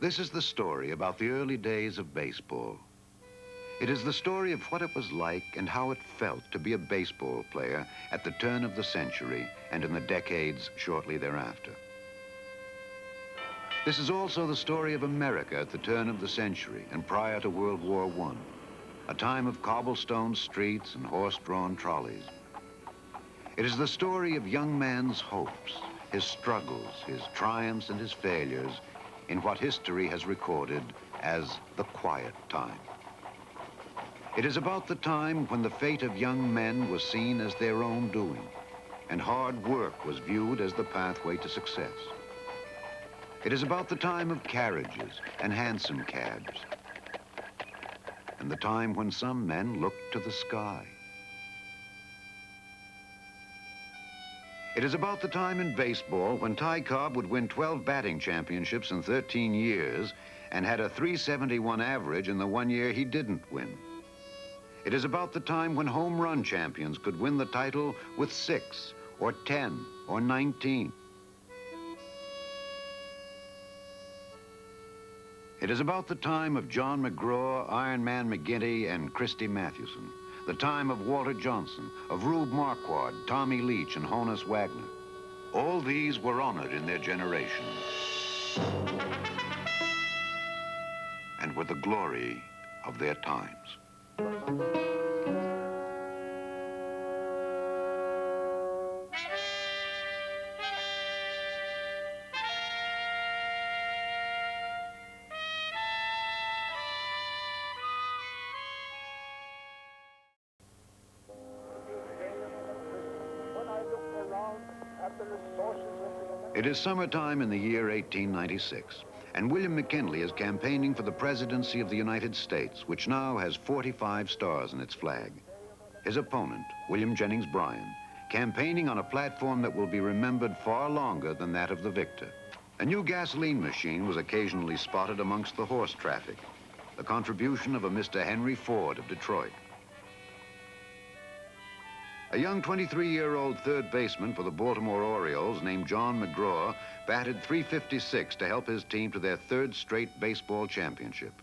This is the story about the early days of baseball. It is the story of what it was like and how it felt to be a baseball player at the turn of the century and in the decades shortly thereafter. This is also the story of America at the turn of the century and prior to World War I, a time of cobblestone streets and horse-drawn trolleys. It is the story of young man's hopes, his struggles, his triumphs and his failures in what history has recorded as the quiet time. It is about the time when the fate of young men was seen as their own doing, and hard work was viewed as the pathway to success. It is about the time of carriages and hansom cabs, and the time when some men looked to the sky. It is about the time in baseball when Ty Cobb would win 12 batting championships in 13 years and had a .371 average in the one year he didn't win. It is about the time when home run champions could win the title with 6 or 10 or 19. It is about the time of John McGraw, Iron Man McGinty, and Christy Mathewson. The time of Walter Johnson, of Rube Marquardt, Tommy Leach, and Honus Wagner. All these were honored in their generation and were the glory of their times. It is summertime in the year 1896, and William McKinley is campaigning for the presidency of the United States, which now has 45 stars in its flag. His opponent, William Jennings Bryan, campaigning on a platform that will be remembered far longer than that of the victor. A new gasoline machine was occasionally spotted amongst the horse traffic, the contribution of a Mr. Henry Ford of Detroit. A young 23-year-old third baseman for the Baltimore Orioles named John McGraw batted .356 to help his team to their third straight baseball championship.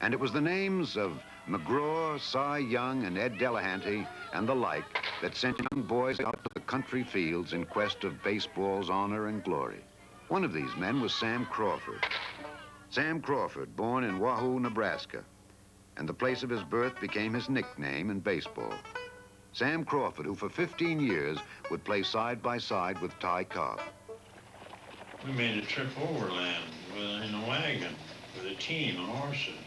And it was the names of McGraw, Cy Young, and Ed Delahanty, and the like, that sent young boys out to the country fields in quest of baseball's honor and glory. One of these men was Sam Crawford. Sam Crawford, born in Wahoo, Nebraska, and the place of his birth became his nickname in baseball. Sam Crawford, who for 15 years would play side by side with Ty Cobb. We made a trip overland in a wagon with a team of horses.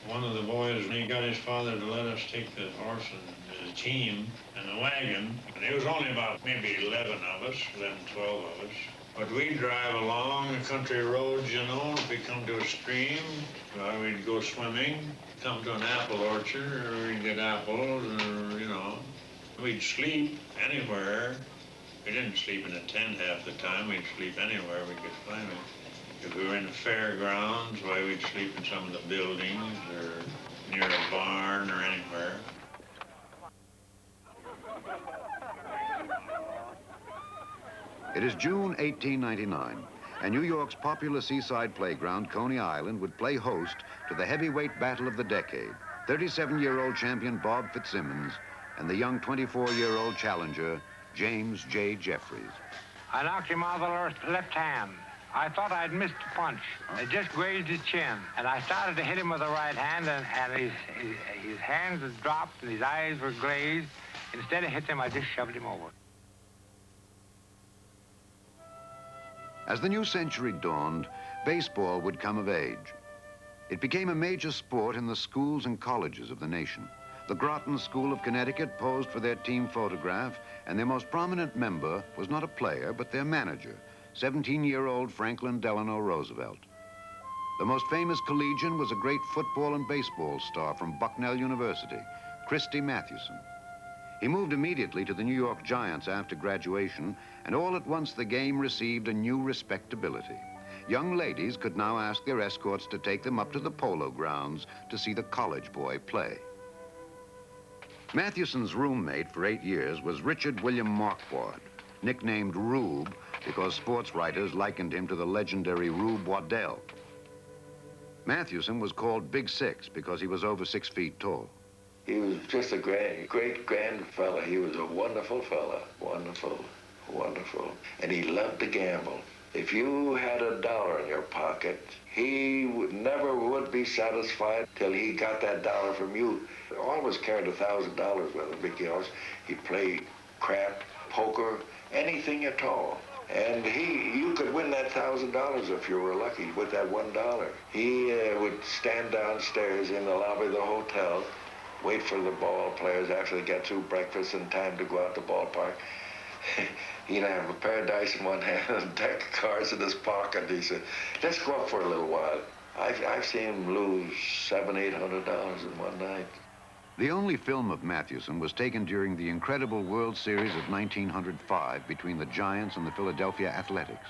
One of the boys, he got his father to let us take the horse and the team and the wagon. And it was only about maybe 11 of us, 11, 12 of us. But we'd drive along the country roads, you know. If we come to a stream, we'd go swimming, come to an apple orchard, or we'd get apples, or, you know. We'd sleep anywhere. We didn't sleep in a tent half the time. We'd sleep anywhere we could find it. If we were in the fairgrounds, why, we'd sleep in some of the buildings or near a barn or anywhere. It is June 1899, and New York's popular seaside playground, Coney Island, would play host to the heavyweight battle of the decade. 37-year-old champion Bob Fitzsimmons and the young 24-year-old challenger, James J. Jeffries. I knocked him out of the left hand. I thought I'd missed the punch. It just grazed his chin. And I started to hit him with the right hand, and his hands had dropped and his eyes were glazed. Instead of hitting him, I just shoved him over. As the new century dawned, baseball would come of age. It became a major sport in the schools and colleges of the nation. The Groton School of Connecticut posed for their team photograph, and their most prominent member was not a player, but their manager, 17-year-old Franklin Delano Roosevelt. The most famous collegian was a great football and baseball star from Bucknell University, Christy Mathewson. He moved immediately to the New York Giants after graduation, and all at once the game received a new respectability. Young ladies could now ask their escorts to take them up to the polo grounds to see the college boy play. Mathewson's roommate for 8 years was Richard William Marquardt, nicknamed Rube because sports writers likened him to the legendary Rube Waddell. Mathewson was called Big Six because he was over 6 feet tall. He was just a great grand fella. He was a wonderful fella. Wonderful, wonderful. And he loved to gamble. If you had $1 in your pocket, he never would be satisfied till he got that dollar from you. Always carried $1,000 with him because he played crap, poker, anything at all. And you could win that $1,000 if you were lucky with that $1. He would stand downstairs in the lobby of the hotel, wait for the ball players after they got through breakfast and time to go out to the ballpark. He'd have a pair of dice in one hand and a deck of cards in his pocket. He said, let's go up for a little while. I've seen him lose $700, $800 in one night. The only film of Mathewson was taken during the incredible World Series of 1905 between the Giants and the Philadelphia Athletics.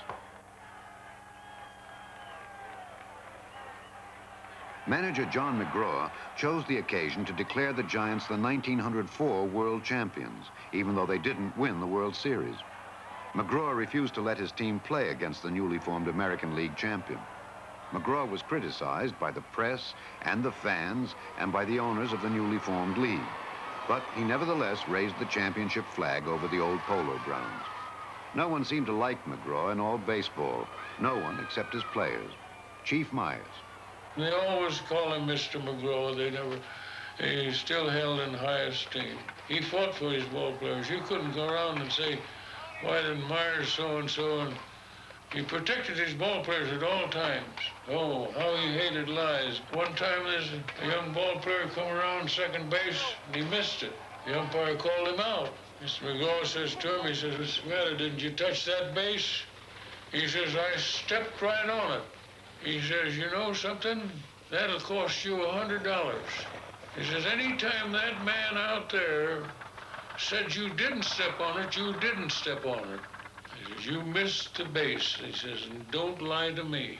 Manager John McGraw chose the occasion to declare the Giants the 1904 world champions, even though they didn't win the World Series. McGraw refused to let his team play against the newly formed American League champion. McGraw was criticized by the press and the fans and by the owners of the newly formed league. But he nevertheless raised the championship flag over the old polo grounds. No one seemed to like McGraw in all baseball. No one except his players. Chief Myers. They always call him Mr. McGraw. He still held in high esteem. He fought for his ball players. You couldn't go around and say, why didn't Myers so-and-so? And he protected his ball players at all times. Oh, how he hated lies. One time there's a young ball player come around second base and he missed it. The umpire called him out. Mr. McGraw says to him, he says, what's the matter, didn't you touch that base? He says, I stepped right on it. He says, you know something? That'll cost you $100. He says, anytime that man out there said you didn't step on it, you didn't step on it. He says, you missed the base. He says, and don't lie to me.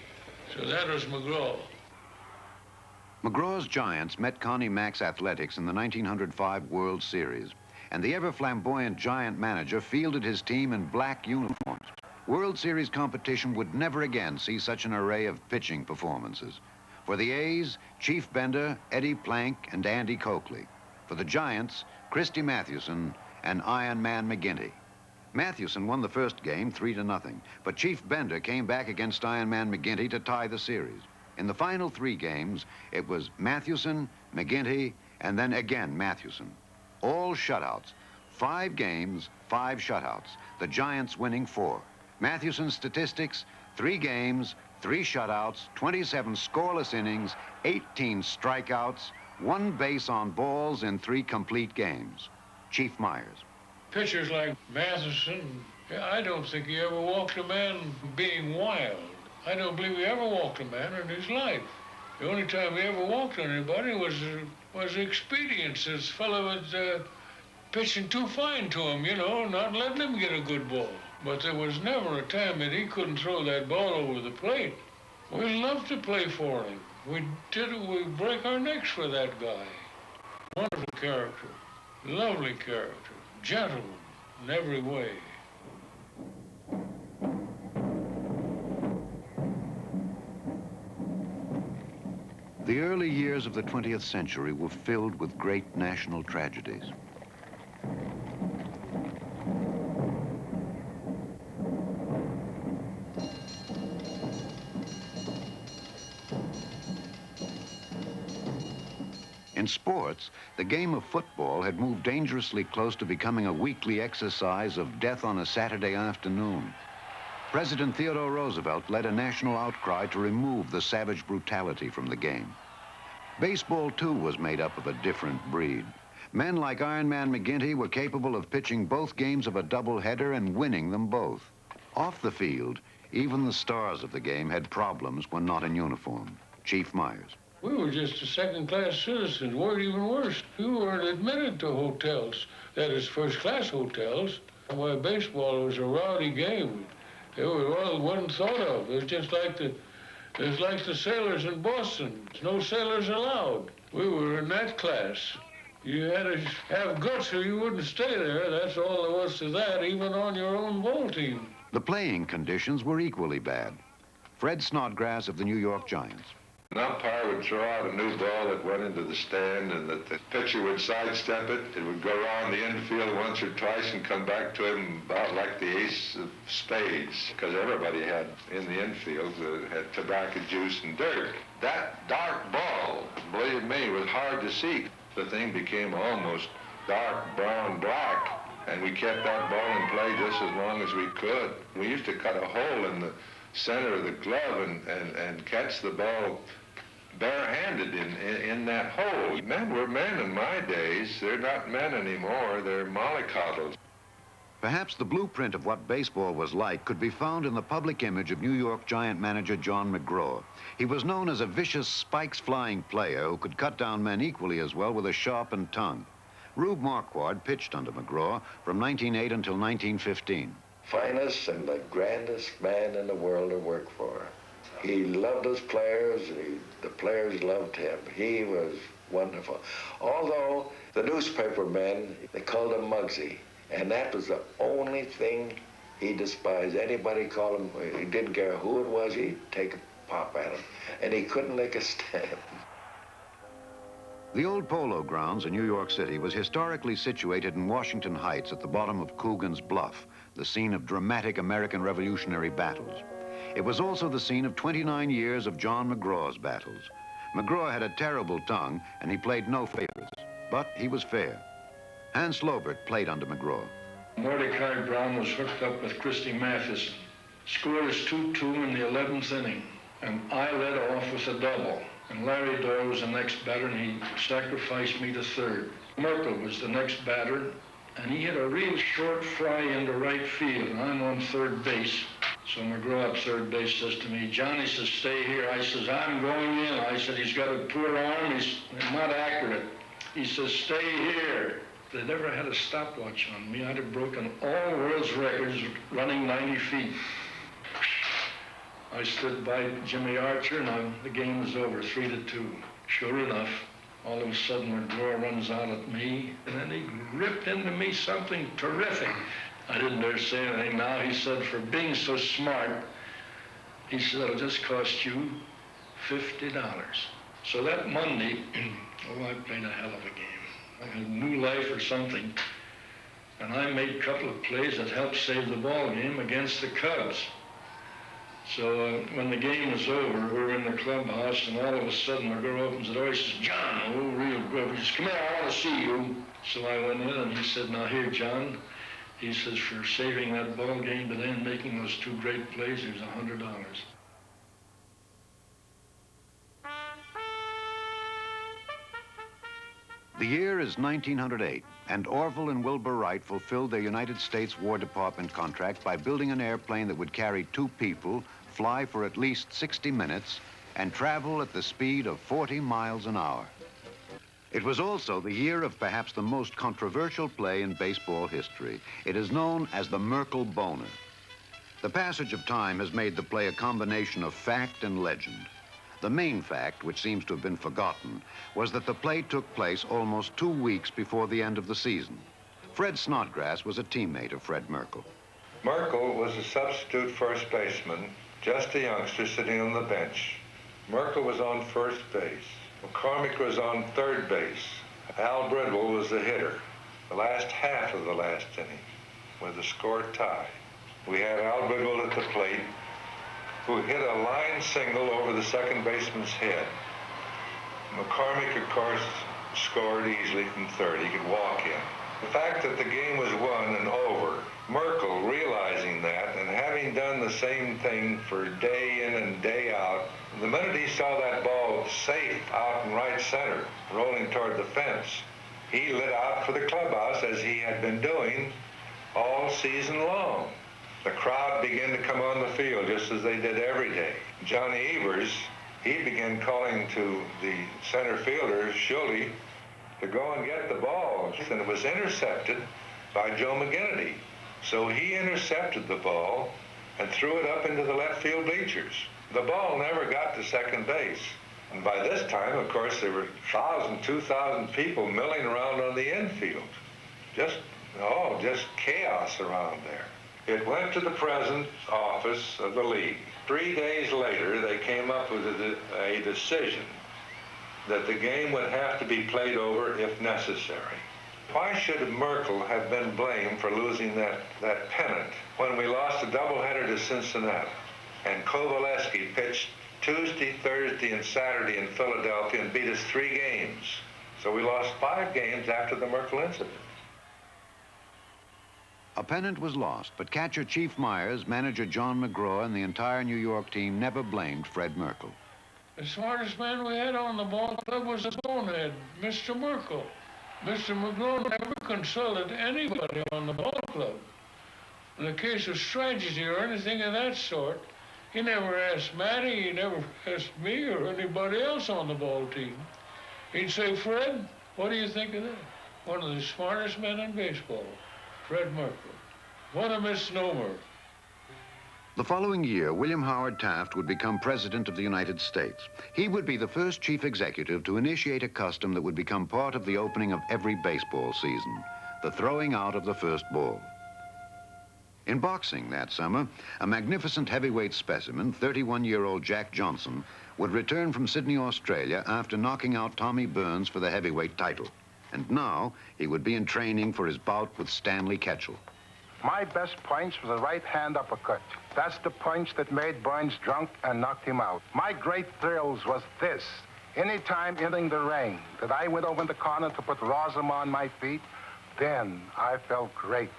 So that was McGraw. McGraw's Giants met Connie Mack's Athletics in the 1905 World Series, and the ever-flamboyant Giant manager fielded his team in black uniforms. World Series competition would never again see such an array of pitching performances. For the A's, Chief Bender, Eddie Plank, and Andy Coakley. For the Giants, Christy Mathewson and Iron Man McGinty. Mathewson won the first game 3-0, but Chief Bender came back against Iron Man McGinty to tie the series. In the final 3 games, it was Mathewson, McGinty, and then again Mathewson. All shutouts. 5 games, 5 shutouts. The Giants winning 4. Mathewson's statistics, 3 games, 3 shutouts, 27 scoreless innings, 18 strikeouts, 1 base on balls in 3 complete games. Chief Myers. Pitchers like Mathewson, I don't think he ever walked a man being wild. I don't believe he ever walked a man in his life. The only time he ever walked on anybody was expedience. This fellow was pitching too fine to him, you know, not letting him get a good ball. But there was never a time that he couldn't throw that ball over the plate. We loved to play for him. We break our necks for that guy. Wonderful character, lovely character, gentleman in every way. The early years of the 20th century were filled with great national tragedies. In sports, the game of football had moved dangerously close to becoming a weekly exercise of death on a Saturday afternoon. President Theodore Roosevelt led a national outcry to remove the savage brutality from the game. Baseball, too, was made up of a different breed. Men like Iron Man McGinty were capable of pitching both games of a doubleheader and winning them both. Off the field, even the stars of the game had problems when not in uniform. Chief Myers. We were just a second-class citizens. Weren't even worse. We weren't admitted to hotels, that is, first-class hotels. Why, baseball was a rowdy game. It wasn't thought of. It was just like the sailors in Boston. No sailors allowed. We were in that class. You had to have guts or you wouldn't stay there. That's all there was to that, even on your own ball team. The playing conditions were equally bad. Fred Snodgrass of the New York Giants. An umpire would throw out a new ball that went into the stand, and that the pitcher would sidestep it. It would go around the infield once or twice and come back to him about like the ace of spades, because everybody had in the infield had tobacco juice and dirt. That dark ball, believe me, was hard to see. The thing became almost dark brown black, and we kept that ball in play just as long as we could. We used to cut a hole in the center of the glove and catch the ball barehanded in that hole. Men were men in my days. They're not men anymore. They're mollycoddles. Perhaps the blueprint of what baseball was like could be found in the public image of New York Giant manager John McGraw. He was known as a vicious, spikes-flying player who could cut down men equally as well with a sharpened tongue. Rube Marquard pitched under McGraw from 1908 until 1915. Finest and the grandest man in the world to work for. He loved his players, the players loved him. He was wonderful. Although the newspaper men, they called him Muggsy, and that was the only thing he despised. Anybody called him, he didn't care who it was, he'd take a pop at him, and he couldn't make a stand. The old Polo Grounds in New York City was historically situated in Washington Heights at the bottom of Coogan's Bluff, the scene of dramatic American Revolutionary battles. It was also the scene of 29 years of John McGraw's battles. McGraw had a terrible tongue, and he played no favorites, but he was fair. Hans Lobert played under McGraw. Mordecai Brown was hooked up with Christy Mathewson. Score is 2-2 in the 11th inning, and I led off with a double. And Larry Doyle was the next batter, and he sacrificed me to third. Merkel was the next batter, and he hit a real short fly into right field, and I'm on third base. So McGraw at third base says to me, Johnny says, stay here. I says, I'm going in. I said, he's got a poor arm. He's not accurate. He says, stay here. If they'd ever had a stopwatch on me, I'd have broken all world's records running 90 feet. I stood by Jimmy Archer, and the game was over, 3-2. Sure enough, all of a sudden McGraw runs out at me, and then he ripped into me something terrific. I didn't dare say anything. Now he said, for being so smart, he said, it'll just cost you $50. So that Monday, I played a hell of a game. I had a new life or something. And I made a couple of plays that helped save the ball game against the Cubs. So when the game was over, we were in the clubhouse, and all of a sudden McGraw opens the door. He says, John, oh, real good. He says, come here, I want to see you. So I went in, and he said, now here, John. He says, for saving that ball game today and making those two great plays, here's $100. The year is 1908, and Orville and Wilbur Wright fulfilled their United States War Department contract by building an airplane that would carry 2 people, fly for at least 60 minutes, and travel at the speed of 40 miles an hour. It was also the year of perhaps the most controversial play in baseball history. It is known as the Merkel Boner. The passage of time has made the play a combination of fact and legend. The main fact, which seems to have been forgotten, was that the play took place almost 2 weeks before the end of the season. Fred Snodgrass was a teammate of Fred Merkel. Merkel was a substitute first baseman, just a youngster sitting on the bench. Merkel was on first base. McCormick was on third base. Al Bridwell was the hitter. The last half of the last inning, with the score tie. We had Al Bridwell at the plate, who hit a line single over the second baseman's head. McCormick, of course, scored easily from third. He could walk in. The fact that the game was won and over, Merkel realizing that and having done the same thing for day in and day out, the minute he saw that ball safe out in right center, rolling toward the fence, he lit out for the clubhouse as he had been doing all season long. The crowd began to come on the field just as they did every day. Johnny Evers, he began calling to the center fielder, Schulte, to go and get the ball, and it was intercepted by Joe McGinnity. So he intercepted the ball and threw it up into the left field bleachers. The ball never got to second base. And by this time, of course, there were 1,000, 2,000 people milling around on the infield. Just chaos around there. It went to the president's office of the league. 3 days later, they came up with a decision that the game would have to be played over if necessary. Why should Merkel have been blamed for losing that pennant when we lost a doubleheader to Cincinnati and Kovaleski pitched Tuesday, Thursday, and Saturday in Philadelphia and beat us 3 games? So we lost 5 games after the Merkel incident. A pennant was lost, but catcher Chief Myers, manager John McGraw, and the entire New York team never blamed Fred Merkel. The smartest man we had on the ball club was the bonehead, Mr. Merkel. Mr. McGraw never consulted anybody on the ball club. In the case of strategy or anything of that sort, he never asked Matty, he never asked me or anybody else on the ball team. He'd say, Fred, what do you think of that? One of the smartest men in baseball, Fred Merkel. What a misnomer. The following year, William Howard Taft would become President of the United States. He would be the first chief executive to initiate a custom that would become part of the opening of every baseball season, the throwing out of the first ball. In boxing that summer, a magnificent heavyweight specimen, 31-year-old Jack Johnson, would return from Sydney, Australia after knocking out Tommy Burns for the heavyweight title. And now he would be in training for his bout with Stanley Ketchel. My best punch was a right-hand uppercut. That's the punch that made Burns drunk and knocked him out. My great thrills was this. Anytime entering the ring that I went over in the corner to put Rosam on my feet, then I felt great.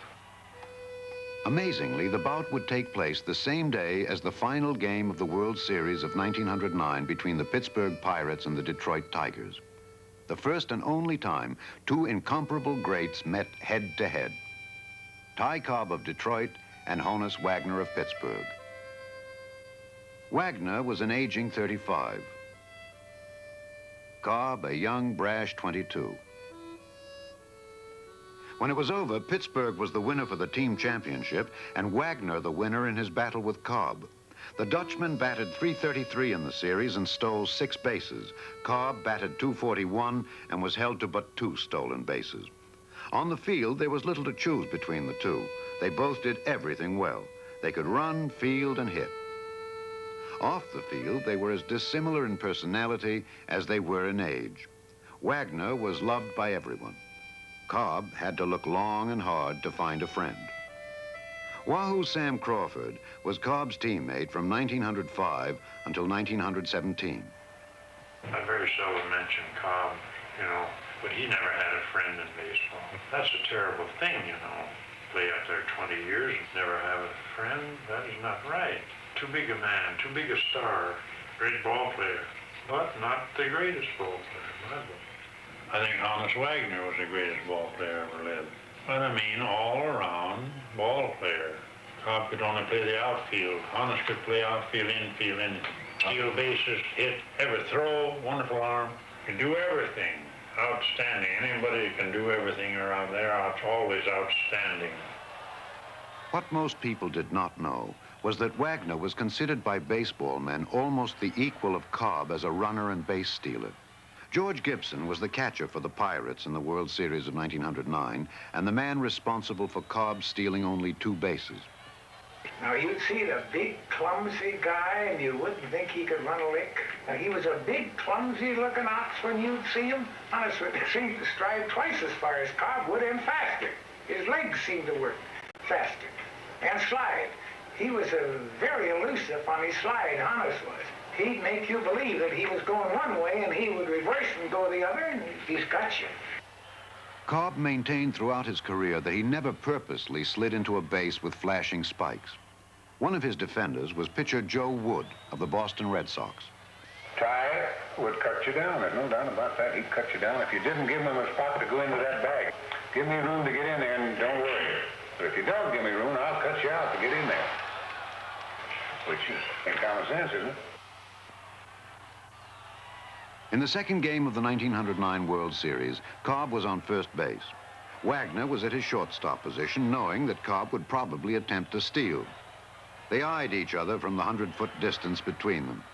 Amazingly, the bout would take place the same day as the final game of the World Series of 1909 between the Pittsburgh Pirates and the Detroit Tigers. The first and only time 2 incomparable greats met head-to-head. Ty Cobb of Detroit and Honus Wagner of Pittsburgh. Wagner was an aging 35. Cobb, a young, brash 22. When it was over, Pittsburgh was the winner for the team championship and Wagner the winner in his battle with Cobb. The Dutchman batted .333 in the series and stole 6 bases. Cobb batted .241 and was held to but 2 stolen bases. On the field, there was little to choose between the two. They both did everything well. They could run, field, and hit. Off the field, they were as dissimilar in personality as they were in age. Wagner was loved by everyone. Cobb had to look long and hard to find a friend. Wahoo Sam Crawford was Cobb's teammate from 1905 until 1917. I very seldom mention Cobb, but he never had a friend in baseball. That's a terrible thing, Play up there 20 years and never have a friend. That is not right. Too big a man, too big a star, great ball player, but not the greatest ball player in my book. I think Honus Wagner was the greatest ball player ever lived. But I mean, all-around ball player. Cobb could only play the outfield. Honus could play outfield, infield, anything. Steal bases, hit, ever throw, wonderful arm. Could do everything. Outstanding. Anybody who can do everything around there, it's always outstanding. What most people did not know was that Wagner was considered by baseball men almost the equal of Cobb as a runner and base stealer. George Gibson was the catcher for the Pirates in the World Series of 1909 and the man responsible for Cobb stealing only 2 bases. Now, you'd see the big, clumsy guy, and you wouldn't think he could run a lick. Now, he was a big, clumsy-looking ox when you'd see him. Honestly, he seemed to stride twice as far as Cobb would and faster. His legs seemed to work faster. And slide. He was very elusive on his slide, Honus was. He'd make you believe that he was going one way, and he would reverse and go the other, and he's got you. Cobb maintained throughout his career that he never purposely slid into a base with flashing spikes. One of his defenders was pitcher Joe Wood of the Boston Red Sox. Ty would cut you down. There's no doubt about that. He'd cut you down if you didn't give him a spot to go into that bag. Give me room to get in there and don't worry. But if you don't give me room, I'll cut you out to get in there. Which is common sense, isn't it? In the second game of the 1909 World Series, Cobb was on first base. Wagner was at his shortstop position, knowing that Cobb would probably attempt to steal. They eyed each other from the 100-foot distance between them.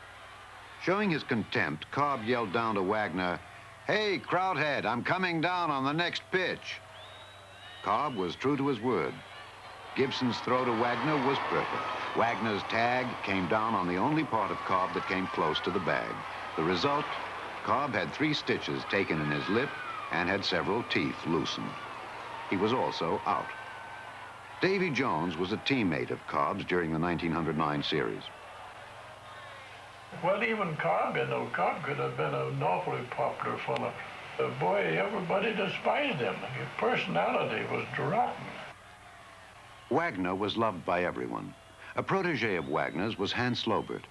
Showing his contempt, Cobb yelled down to Wagner, "Hey, Krauthead, I'm coming down on the next pitch." Cobb was true to his word. Gibson's throw to Wagner was perfect. Wagner's tag came down on the only part of Cobb that came close to the bag. The result, Cobb had 3 stitches taken in his lip and had several teeth loosened. He was also out. Davy Jones was a teammate of Cobb's during the 1909 series. Well, even Cobb, you know, Cobb could have been an awfully popular fellow. Boy, everybody despised him. His personality was rotten. Wagner was loved by everyone. A protege of Wagner's was Hans Lobert.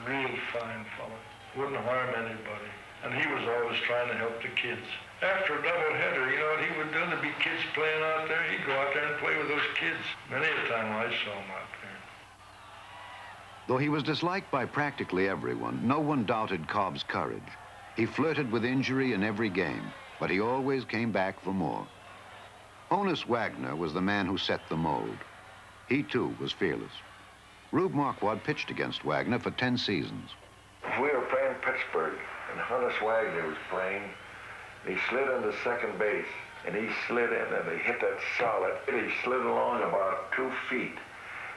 Real fine fellow. Wouldn't harm anybody. And he was always trying to help the kids. After a doubleheader, you know what he would do? There'd be kids playing out there. He'd go out there and play with those kids. Many a time I saw him out there. Though he was disliked by practically everyone, no one doubted Cobb's courage. He flirted with injury in every game, but he always came back for more. Honus Wagner was the man who set the mold. He, too, was fearless. Rube Marquardt pitched against Wagner for 10 seasons. We were playing Pittsburgh, and Honus Wagner was playing. He slid into second base, and he slid in, and he hit that solid. He slid along about 2 feet,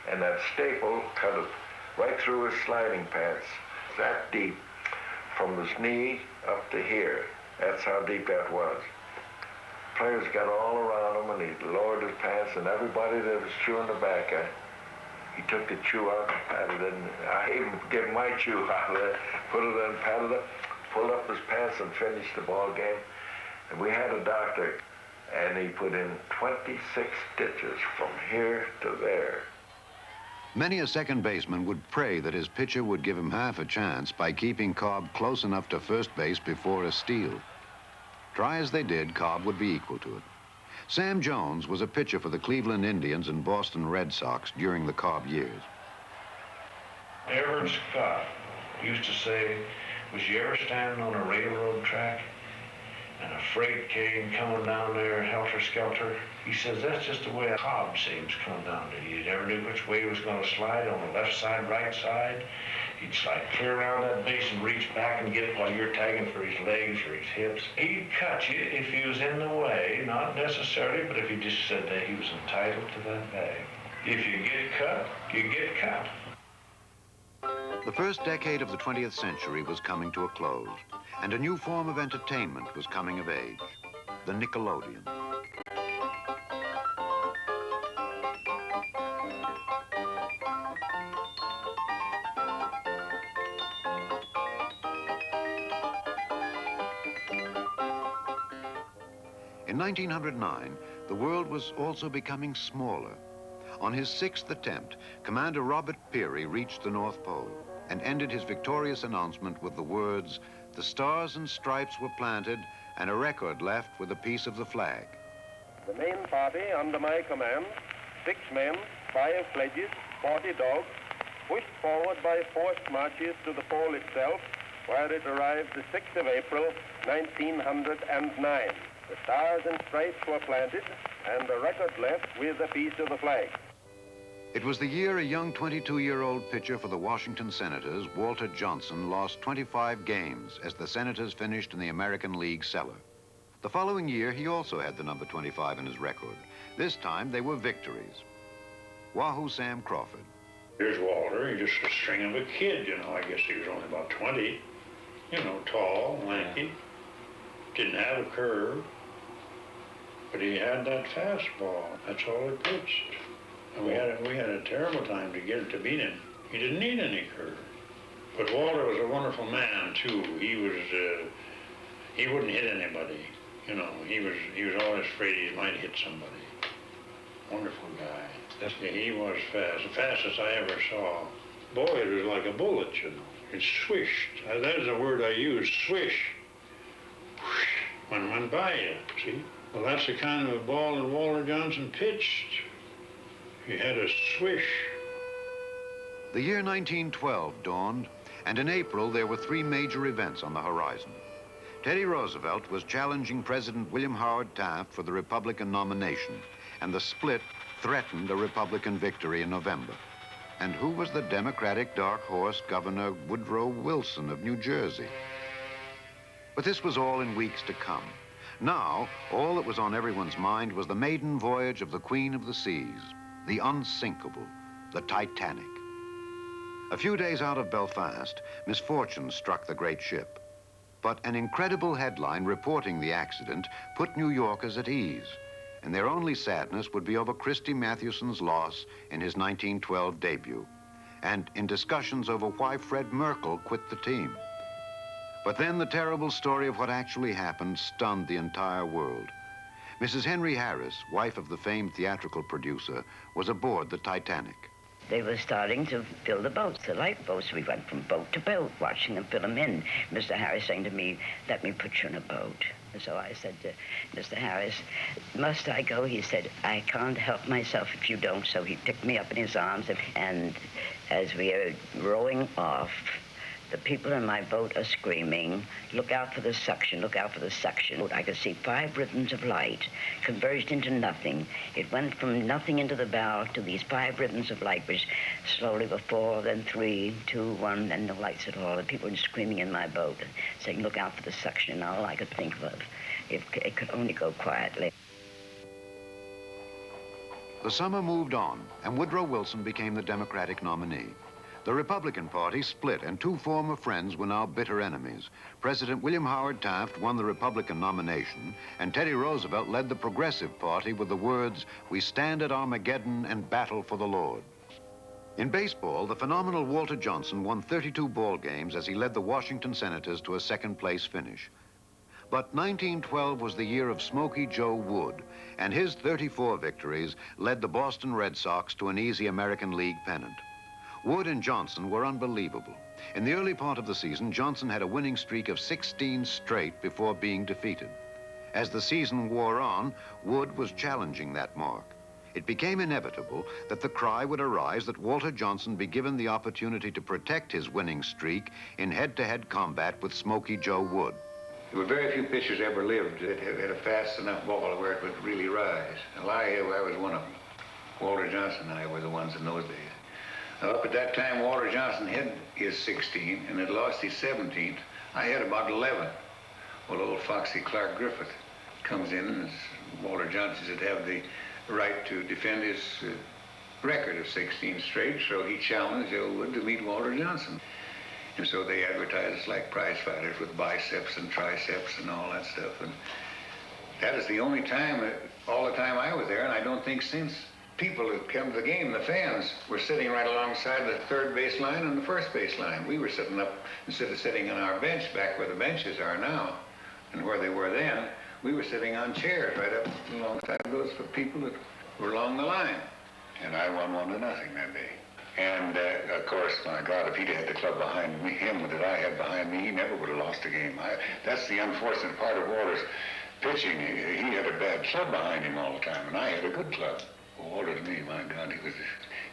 and that staple cut it right through his sliding pants, that deep, from his knee up to here. That's how deep that was. Players got all around him, and he lowered his pants, and everybody that was chewing tobacco, he took the chew out and patted it in. I even get my chew out of there, put it in, patted it, pulled up his pants and finished the ball game. And we had a doctor, and he put in 26 stitches from here to there. Many a second baseman would pray that his pitcher would give him half a chance by keeping Cobb close enough to first base before a steal. Try as they did, Cobb would be equal to it. Sam Jones was a pitcher for the Cleveland Indians and Boston Red Sox during the Cobb years. Everett Scott used to say, was you ever standing on a railroad track and a freight came coming down there helter-skelter? He says, that's just the way a Cobb seems coming down there. You never knew which way he was going to slide, on the left side, right side. He'd slide clear around that base and reach back and get it while you're tagging for his legs or his hips. He'd cut you if he was in the way, not necessarily, but if he just said that he was entitled to that bag. If you get cut, you get cut. The first decade of the 20th century was coming to a close, and a new form of entertainment was coming of age, the Nickelodeon. In 1909, the world was also becoming smaller. On his 6th attempt, Commander Robert Peary reached the North Pole and ended his victorious announcement with the words, "The stars and stripes were planted, and a record left with a piece of the flag." The main party under my command, 6 men, 5 sledges, 40 dogs, pushed forward by forced marches to the pole itself, where it arrived the 6th of April, 1909. The stars and stripes were planted, and a record left with a piece of the flag. It was the year a young 22-year-old pitcher for the Washington Senators, Walter Johnson, lost 25 games as the Senators finished in the American League cellar. The following year, he also had the number 25 in his record. This time, they were victories. Wahoo Sam Crawford. Here's Walter. He just a string of a kid, you know. I guess he was only about 20. You know, tall, lanky. Didn't have a curve. But he had that fastball. That's all he pitched. And we had a terrible time to get it to beat him. He didn't need any curve. But Walter was a wonderful man, too. He wouldn't hit anybody. You know, he was always afraid he might hit somebody. Wonderful guy. Yeah, he was fast, the fastest I ever saw. Boy, it was like a bullet, you know. It swished. That's the word I use, swish. Whoosh, when it went by you, see? Well, that's the kind of a ball that Walter Johnson pitched. He had a swish. The year 1912 dawned, and in April there were 3 major events on the horizon. Teddy Roosevelt was challenging President William Howard Taft for the Republican nomination, and the split threatened a Republican victory in November. And who was the Democratic dark horse, Governor Woodrow Wilson of New Jersey? But this was all in weeks to come. Now, all that was on everyone's mind was the maiden voyage of the Queen of the Seas, the unsinkable, the Titanic. A few days out of Belfast, misfortune struck the great ship. But an incredible headline reporting the accident put New Yorkers at ease, and their only sadness would be over Christy Mathewson's loss in his 1912 debut, and in discussions over why Fred Merkle quit the team. But then the terrible story of what actually happened stunned the entire world. Mrs. Henry Harris, wife of the famed theatrical producer, was aboard the Titanic. They were starting to fill the boats, the lifeboats. We went from boat to boat, watching them fill them in. Mr. Harris saying to me, "Let me put you in a boat." And so I said to Mr. Harris, "Must I go?" He said, "I can't help myself if you don't." So he picked me up in his arms, and as we are rowing off, the people in my boat are screaming, "Look out for the suction, look out for the suction." I could see 5 ribbons of light converged into nothing. It went from nothing into the bow to these 5 ribbons of light, which slowly were 4, then 3, 2, 1, and no lights at all. And people were screaming in my boat, saying, "Look out for the suction." And all I could think of, if it could only go quietly. The summer moved on, and Woodrow Wilson became the Democratic nominee. The Republican Party split, and 2 former friends were now bitter enemies. President William Howard Taft won the Republican nomination, and Teddy Roosevelt led the Progressive Party with the words, "We stand at Armageddon and battle for the Lord." In baseball, the phenomenal Walter Johnson won 32 ball games as he led the Washington Senators to a second-place finish. But 1912 was the year of Smokey Joe Wood, and his 34 victories led the Boston Red Sox to an easy American League pennant. Wood and Johnson were unbelievable. In the early part of the season, Johnson had a winning streak of 16 straight before being defeated. As the season wore on, Wood was challenging that mark. It became inevitable that the cry would arise that Walter Johnson be given the opportunity to protect his winning streak in head-to-head combat with Smokey Joe Wood. There were very few pitchers ever lived that had a fast enough ball where it would really rise. And I was one of them. Walter Johnson and I were the ones in those days. Up at that time, Walter Johnson had his 16 and had lost his 17th. I had about 11. Well, old Foxy Clark Griffith comes in, and Walter Johnson should have the right to defend his record of 16 straight, so he challenged Joe Wood to meet Walter Johnson. And so they advertised us like prize fighters with biceps and triceps and all that stuff. And that is the only time, all the time I was there, and I don't think since, people who came to the game, the fans, were sitting right alongside the third base line and the first base line. We were sitting up, instead of sitting on our bench, back where the benches are now, and where they were then, we were sitting on chairs right up alongside those people that were along the line. And I won 1-0 that day. And, of course, my God, if he'd had the club behind me, him that I had behind me, he never would have lost a game. That's the unfortunate part of Walter's pitching. He had a bad club behind him all the time, and I had a good club. Walter to me, my God,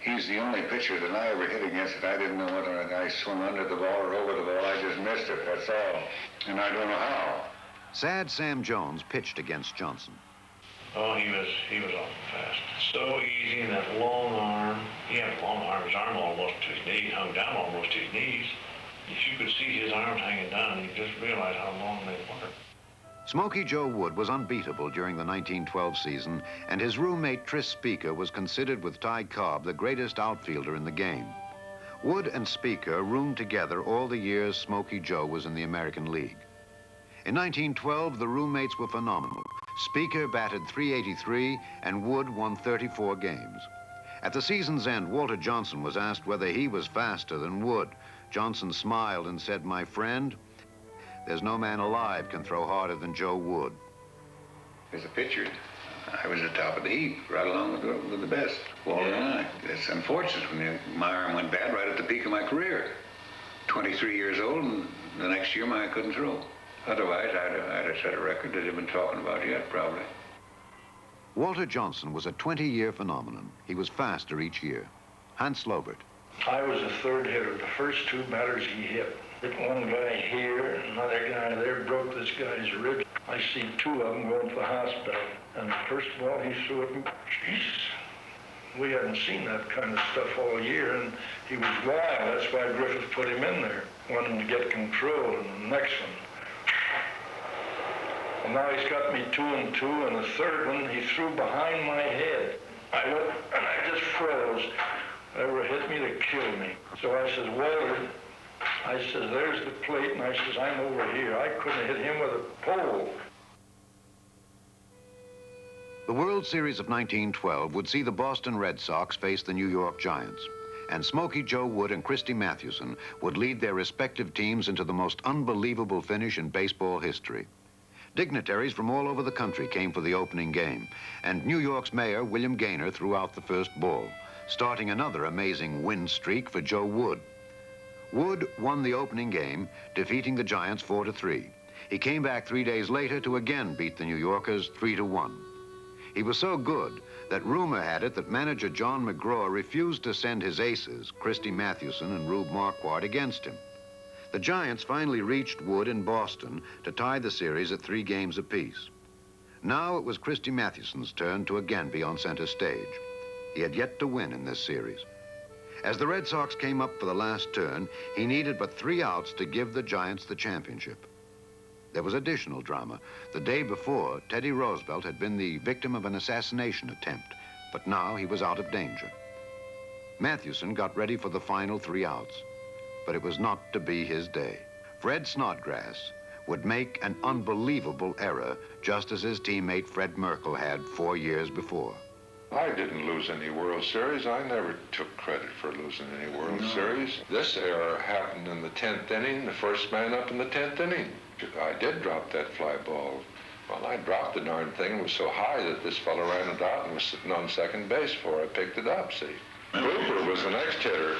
he's the only pitcher that I ever hit against that I didn't know whether I swung under the ball or over the ball. I just missed it, that's all. And I don't know how. Sad Sam Jones pitched against Johnson. Oh, he was awful fast. So easy, that long arm. He had a long arm, his arm almost to his knee, hung down almost to his knees. If you could see his arms hanging down, you just realize how long they were. Smokey Joe Wood was unbeatable during the 1912 season, and his roommate Tris Speaker was considered with Ty Cobb the greatest outfielder in the game. Wood and Speaker roomed together all the years Smokey Joe was in the American League. In 1912, the roommates were phenomenal. Speaker batted .383, and Wood won 34 games. At the season's end, Walter Johnson was asked whether he was faster than Wood. Johnson smiled and said, "My friend, there's no man alive can throw harder than Joe Wood." As a pitcher, I was at the top of the heap, right along with the best, Walter and I. It's unfortunate when my arm went bad right at the peak of my career. 23 years old, and the next year I couldn't throw. Otherwise, I'd have set a record that they've been talking about yet, probably. Walter Johnson was a 20-year phenomenon. He was faster each year. Hans Lobert. I was the third hitter. The first 2 batters he hit. One guy here and another guy there broke this guy's ribs. I see 2 of them going to the hospital. And the first ball he threw at me, Jesus. We hadn't seen that kind of stuff all year, and he was wild. That's why Griffith put him in there. Wanted him to get control, and the next one. And now he's got me 2-2, and the third one he threw behind my head. I looked, and I just froze. Ever hit me to kill me. So I says, Walter, I says, there's the plate, and I says, I'm over here. I couldn't hit him with a pole. The World Series of 1912 would see the Boston Red Sox face the New York Giants, and Smokey Joe Wood and Christy Mathewson would lead their respective teams into the most unbelievable finish in baseball history. Dignitaries from all over the country came for the opening game, and New York's mayor, William Gaynor, threw out the first ball, starting another amazing win streak for Joe Wood. Wood won the opening game, defeating the Giants 4-3. He came back 3 days later to again beat the New Yorkers 3-1. He was so good that rumor had it that manager John McGraw refused to send his aces, Christy Mathewson and Rube Marquardt, against him. The Giants finally reached Wood in Boston to tie the series at 3 games apiece. Now it was Christy Mathewson's turn to again be on center stage. He had yet to win in this series. As the Red Sox came up for the last turn, he needed but 3 outs to give the Giants the championship. There was additional drama. The day before, Teddy Roosevelt had been the victim of an assassination attempt, but now he was out of danger. Mathewson got ready for the final 3 outs, but it was not to be his day. Fred Snodgrass would make an unbelievable error, just as his teammate Fred Merkle had 4 years before. I didn't lose any World Series. I never took credit for losing any World Series. This error happened in the 10th inning, the first man up in the 10th inning. I did drop that fly ball. Well, I dropped the darn thing. It was so high that this fellow ran it out and was sitting on second base before I picked it up, see. Cooper was the next hitter.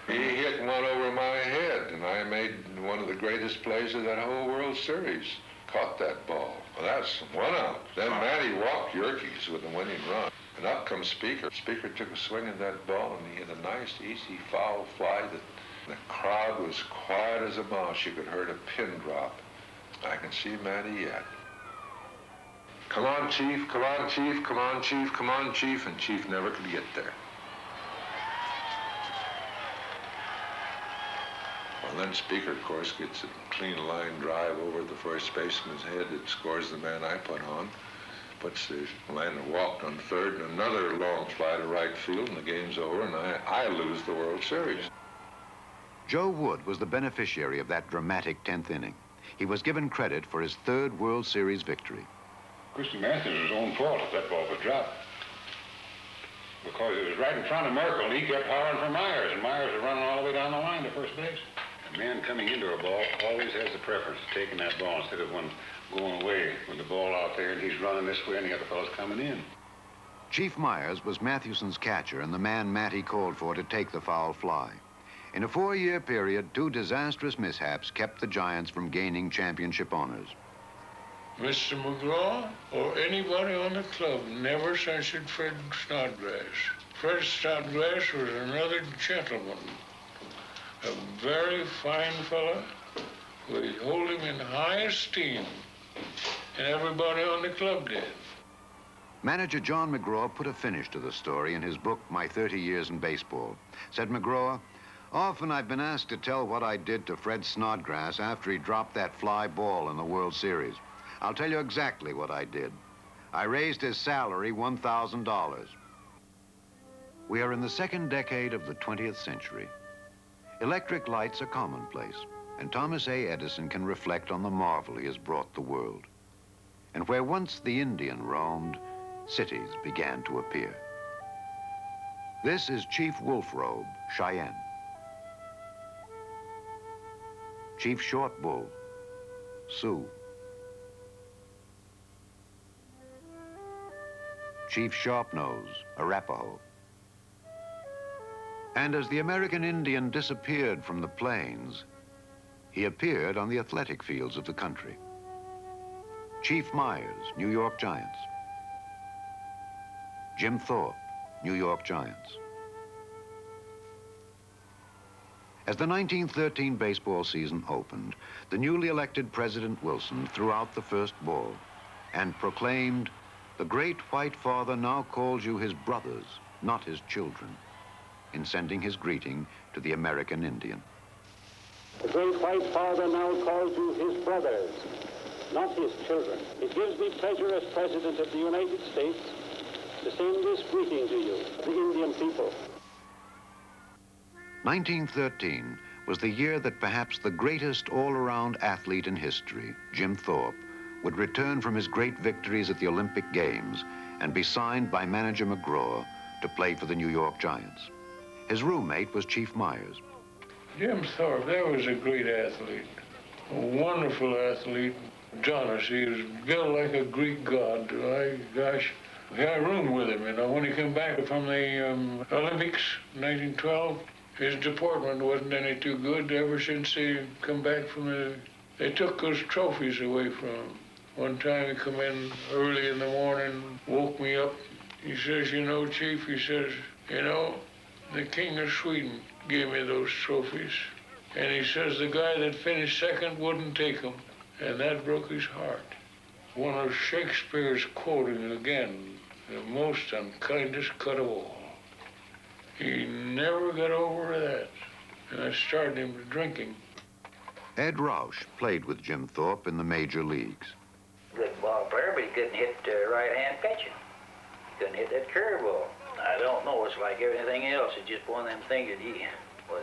He hit one over my head, and I made one of the greatest plays of that whole World Series. Caught that ball. Well, that's 1 out. Then Matty walked Yerkes with the winning run. And up comes Speaker. Speaker took a swing at that ball, and he hit a nice, easy foul fly that the crowd was quiet as a mouse. You could hear a pin drop. I can see Matty yet. Come on, Chief, come on, Chief, come on, Chief, come on, Chief, and Chief never could get there. Well, then Speaker, of course, gets a clean line drive over the first baseman's head that scores the man I put on. Puts the lander walked on third, and another long fly to right field, and the game's over, and I lose the World Series. Joe Wood was the beneficiary of that dramatic 10th inning. He was given credit for his 3rd World Series victory. Christy Mathewson's own fault if that ball was dropped. Because it was right in front of Merkle, and he kept hollering for Myers, and Myers was running all the way down the line to first base. A man coming into a ball always has the preference of taking that ball instead of one going away with the ball out there, and he's running this way, and the other fellow's coming in. Chief Myers was Mathewson's catcher and the man Matty called for to take the foul fly. In a 4-year period, 2 disastrous mishaps kept the Giants from gaining championship honors. Mr. McGraw or anybody on the club never censured Fred Snodgrass. Fred Snodgrass was another gentleman, a very fine fellow. We hold him in high esteem, and everybody on the club did. Manager John McGraw put a finish to the story in his book, My 30 Years in Baseball. Said McGraw, often I've been asked to tell what I did to Fred Snodgrass after he dropped that fly ball in the World Series. I'll tell you exactly what I did. I raised his salary $1,000. We are in the 2nd decade of the 20th century. Electric lights are commonplace, and Thomas A. Edison can reflect on the marvel he has brought the world. And where once the Indian roamed, cities began to appear. This is Chief Wolfrobe, Cheyenne. Chief Short Bull, Sioux. Chief Sharpnose, Arapaho. And as the American Indian disappeared from the plains, he appeared on the athletic fields of the country. Chief Myers, New York Giants. Jim Thorpe, New York Giants. As the 1913 baseball season opened, the newly elected President Wilson threw out the first ball and proclaimed, "The great white father now calls you his brothers, not his children," in sending his greeting to the American Indian. The great white father now calls you his brothers, not his children. It gives me pleasure as President of the United States to send this greeting to you, the Indian people. 1913 was the year that perhaps the greatest all-around athlete in history, Jim Thorpe, would return from his great victories at the Olympic Games and be signed by manager McGraw to play for the New York Giants. His roommate was Chief Myers. Jim Thorpe, that was a great athlete, a wonderful athlete. Adonis, he was built like a Greek god. Gosh, I roomed with him, you know. When he came back from the Olympics, 1912, his deportment wasn't any too good ever since he come back from they took those trophies away from him. One time he come in early in the morning, woke me up. He says, you know, Chief, he says, you know, the King of Sweden gave me those trophies. And he says the guy that finished second wouldn't take them. And that broke his heart. One of Shakespeare's quoting again, the most unkindest cut of all. He never got over that. And I started him to drinking. Ed Rausch played with Jim Thorpe in the major leagues. Good ball player, but he couldn't hit right-hand pitching. He couldn't hit that curveball. I don't know, it's like everything else. It's just one of them things that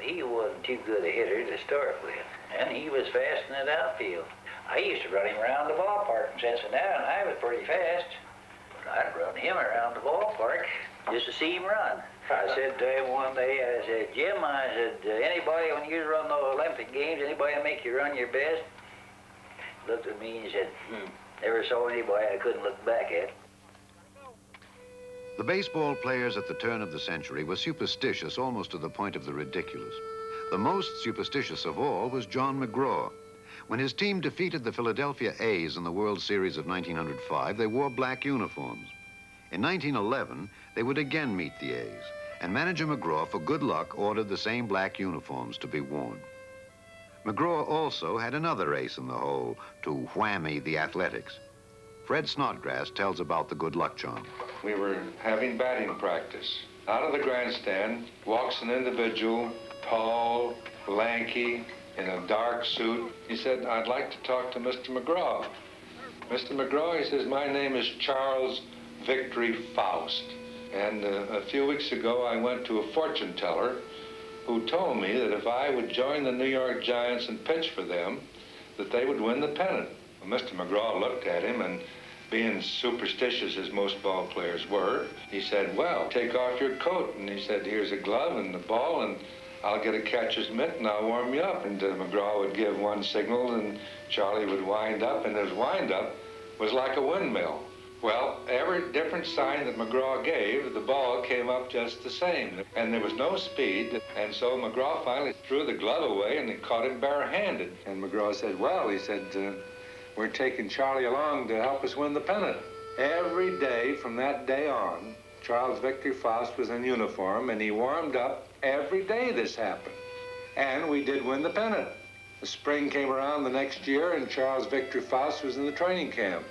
he wasn't too good a hitter to start with. And he was fast in that outfield. I used to run him around the ballpark in Cincinnati, and I was pretty fast. But I'd run him around the ballpark just to see him run. I said to him one day, I said, Jim, I said, anybody, when you run the Olympic Games, anybody make you run your best? Looked at me and he said, never saw anybody I couldn't look back at. The baseball players at the turn of the century were superstitious almost to the point of the ridiculous. The most superstitious of all was John McGraw. When his team defeated the Philadelphia A's in the World Series of 1905, they wore black uniforms. In 1911, they would again meet the A's, and manager McGraw, for good luck, ordered the same black uniforms to be worn. McGraw also had another ace in the hole to whammy the Athletics. Fred Snodgrass tells about the good luck charm. We were having batting practice. Out of the grandstand walks an individual, tall, lanky, in a dark suit. He said, I'd like to talk to Mr. McGraw. Mr. McGraw, he says, my name is Charles Victory Faust. And a few weeks ago, I went to a fortune teller who told me that if I would join the New York Giants and pitch for them, that they would win the pennant. Well, Mr. McGraw looked at him, and being superstitious as most ball players were, he said, well, take off your coat. And he said, here's a glove and the ball, and I'll get a catcher's mitt and I'll warm you up. And McGraw would give one signal and Charlie would wind up, and his wind up was like a windmill. Well, every different sign that McGraw gave, the ball came up just the same. And there was no speed. And so McGraw finally threw the glove away and he caught him barehanded. And McGraw said, well, he said, we're taking Charlie along to help us win the pennant. Every day from that day on, Charles Victor Faust was in uniform, and he warmed up every day this happened. And we did win the pennant. The spring came around the next year, and Charles Victor Faust was in the training camp.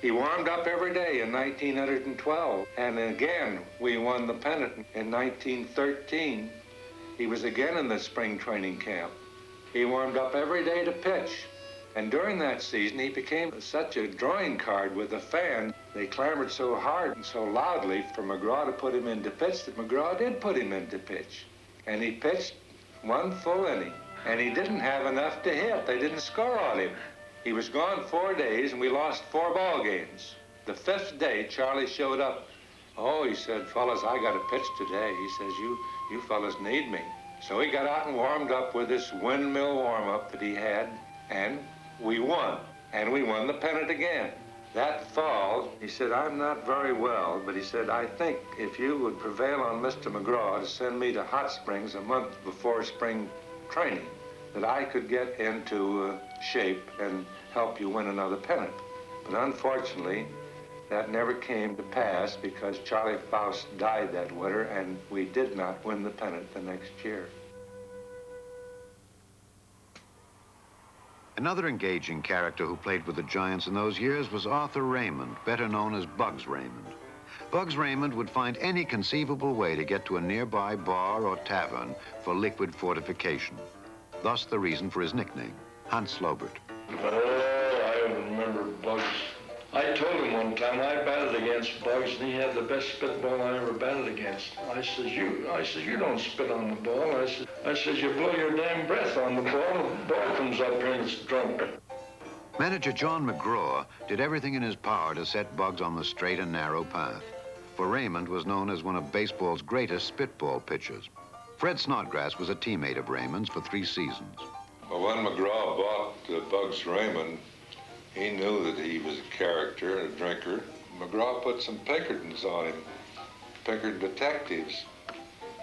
He warmed up every day in 1912, and again, we won the pennant in 1913. He was again in the spring training camp. He warmed up every day to pitch. And during that season, he became such a drawing card with the fans. They clamored so hard and so loudly for McGraw to put him into pitch that McGraw did put him into pitch. And he pitched one full inning. And he didn't have enough to hit. They didn't score on him. He was gone 4 days, and we lost 4 ball games. The 5th day, Charlie showed up. Oh, he said, fellas, I got to pitch today. He says, you fellas need me. So he got out and warmed up with this windmill warm-up that he had, and we won. And we won the pennant again. That fall, he said, I'm not very well, but he said, I think if you would prevail on Mr. McGraw to send me to Hot Springs a month before spring training, that I could get into shape and help you win another pennant. But unfortunately, that never came to pass because Charlie Faust died that winter, and we did not win the pennant the next year. Another engaging character who played with the Giants in those years was Arthur Raymond, better known as Bugs Raymond. Bugs Raymond would find any conceivable way to get to a nearby bar or tavern for liquid fortification. Thus the reason for his nickname, Hans Slobert. I remember one time. I batted against Bugs, and he had the best spitball I ever batted against. I says, you don't spit on the ball. I says, you blow your damn breath on the ball comes up here and it's drunk. Manager John McGraw did everything in his power to set Bugs on the straight and narrow path. For Raymond was known as one of baseball's greatest spitball pitchers. Fred Snodgrass was a teammate of Raymond's for 3 seasons. Well, when McGraw bought Bugs Raymond, he knew that he was a character and a drinker. McGraw put some Pinkertons on him, Pinkerton detectives.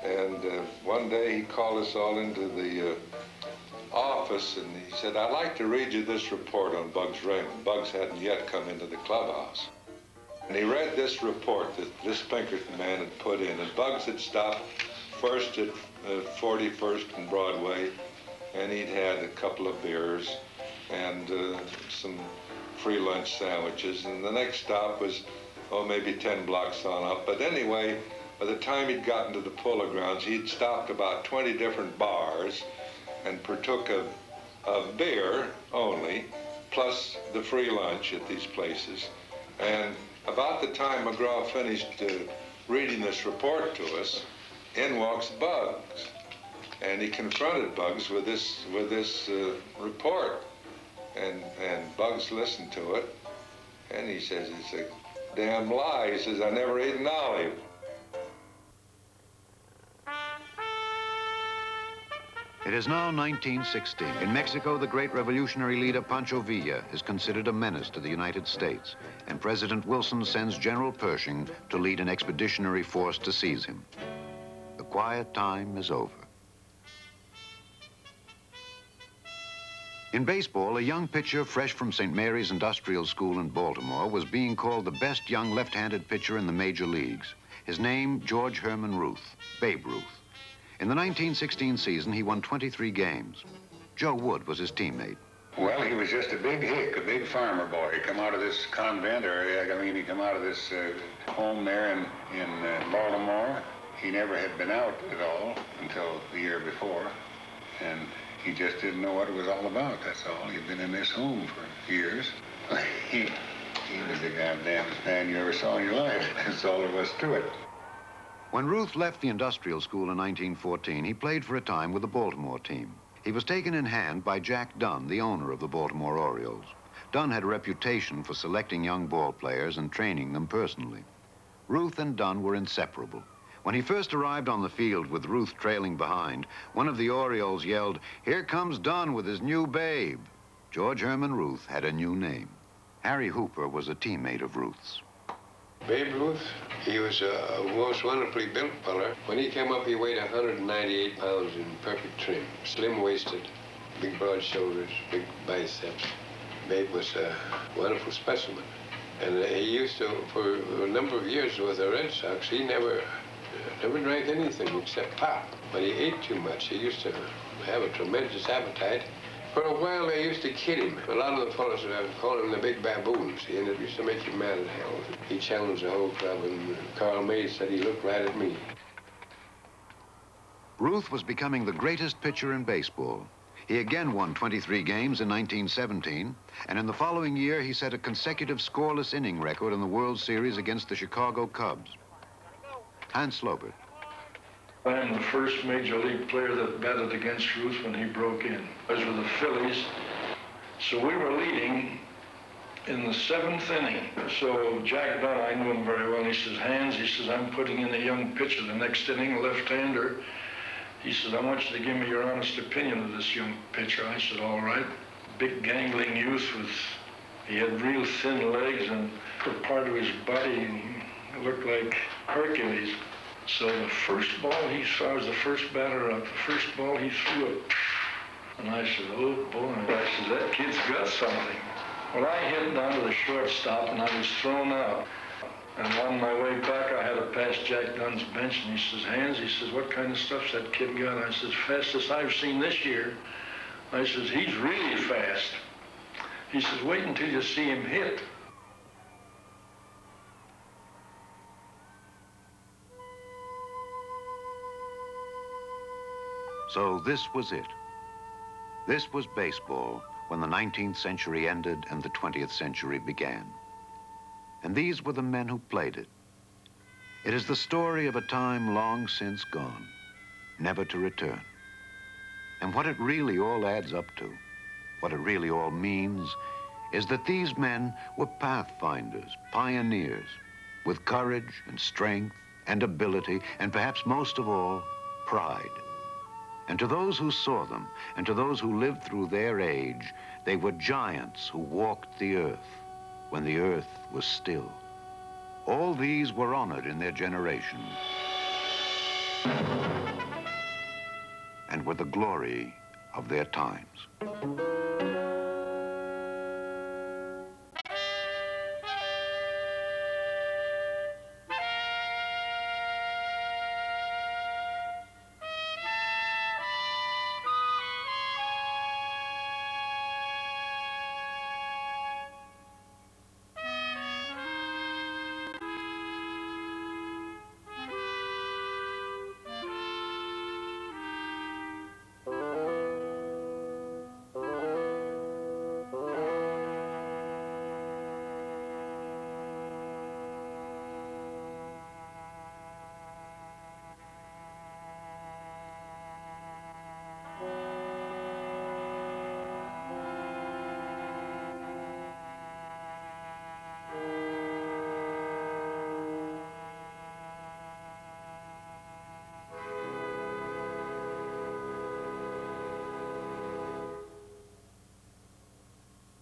And one day he called us all into the office and he said, I'd like to read you this report on Bugs Raymond. Bugs hadn't yet come into the clubhouse. And he read this report that this Pinkerton man had put in. And Bugs had stopped first at 41st and Broadway, and he'd had a couple of beers and some free lunch sandwiches. And the next stop was, maybe 10 blocks on up. But anyway, by the time he'd gotten to the Polo Grounds, he'd stopped about 20 different bars and partook of beer only, plus the free lunch at these places. And about the time McGraw finished reading this report to us, in walks Bugs. And he confronted Bugs with this report. And Bugs listened to it, and he says, it's a damn lie. He says, I never ate an olive. It is now 1916. In Mexico, the great revolutionary leader Pancho Villa is considered a menace to the United States, and President Wilson sends General Pershing to lead an expeditionary force to seize him. The quiet time is over. In baseball, a young pitcher fresh from St. Mary's Industrial School in Baltimore was being called the best young left-handed pitcher in the major leagues. His name, George Herman Ruth, Babe Ruth. In the 1916 season, he won 23 games. Joe Wood was his teammate. Well, he was just a big hick, a big farmer boy. He come out of this convent area. He come out of this home there in Baltimore. He never had been out at all until the year before. And he just didn't know what it was all about, that's all. He'd been in this home for years. He was the goddamnest man you ever saw in your life. That's all there was to it. When Ruth left the industrial school in 1914, he played for a time with the Baltimore team. He was taken in hand by Jack Dunn, the owner of the Baltimore Orioles. Dunn had a reputation for selecting young ball players and training them personally. Ruth and Dunn were inseparable. When he first arrived on the field with Ruth trailing behind, one of the Orioles yelled, "Here comes Dunn with his new babe." George Herman Ruth had a new name. Harry Hooper was a teammate of Ruth's. Babe Ruth, he was a most wonderfully built feller. When he came up, he weighed 198 pounds in perfect trim, slim-waisted, big broad shoulders, big biceps. Babe was a wonderful specimen. And he used to, for a number of years with the Red Sox, he never drank anything except pop. But he ate too much. He used to have a tremendous appetite. For a while, they used to kid him. A lot of the fellows would call him the Big Baboons, and it used to make you mad as hell. He challenged the whole club, and Carl May said he looked right at me. Ruth was becoming the greatest pitcher in baseball. He again won 23 games in 1917, and in the following year, he set a consecutive scoreless inning record in the World Series against the Chicago Cubs. Hans Slobert. I am the first major league player that batted against Ruth when he broke in. I was with the Phillies. So we were leading in the 7th inning. So Jack Dunn, I knew him very well. He says, Hans, he says, I'm putting in a young pitcher the next inning, a left-hander. He says, I want you to give me your honest opinion of this young pitcher. I said, all right. Big gangling youth he had real thin legs, and for part of his body, he looked like Hercules. So the first ball he saw, I was the first batter up. The first ball he threw it. And I said, oh boy. I said, that kid's got something. Well, I hit down to the shortstop and I was thrown out. And on my way back, I had to pass Jack Dunn's bench, and he says, Hans, he says, what kind of stuff's that kid got? I says, fastest I've seen this year. I says, he's really fast. He says, wait until you see him hit. So this was it. This was baseball when the 19th century ended and the 20th century began. And these were the men who played it. It is the story of a time long since gone, never to return. And what it really all adds up to, what it really all means, is that these men were pathfinders, pioneers, with courage and strength and ability, and perhaps most of all, pride. And to those who saw them, and to those who lived through their age, they were giants who walked the earth when the earth was still. All these were honored in their generation and were the glory of their times.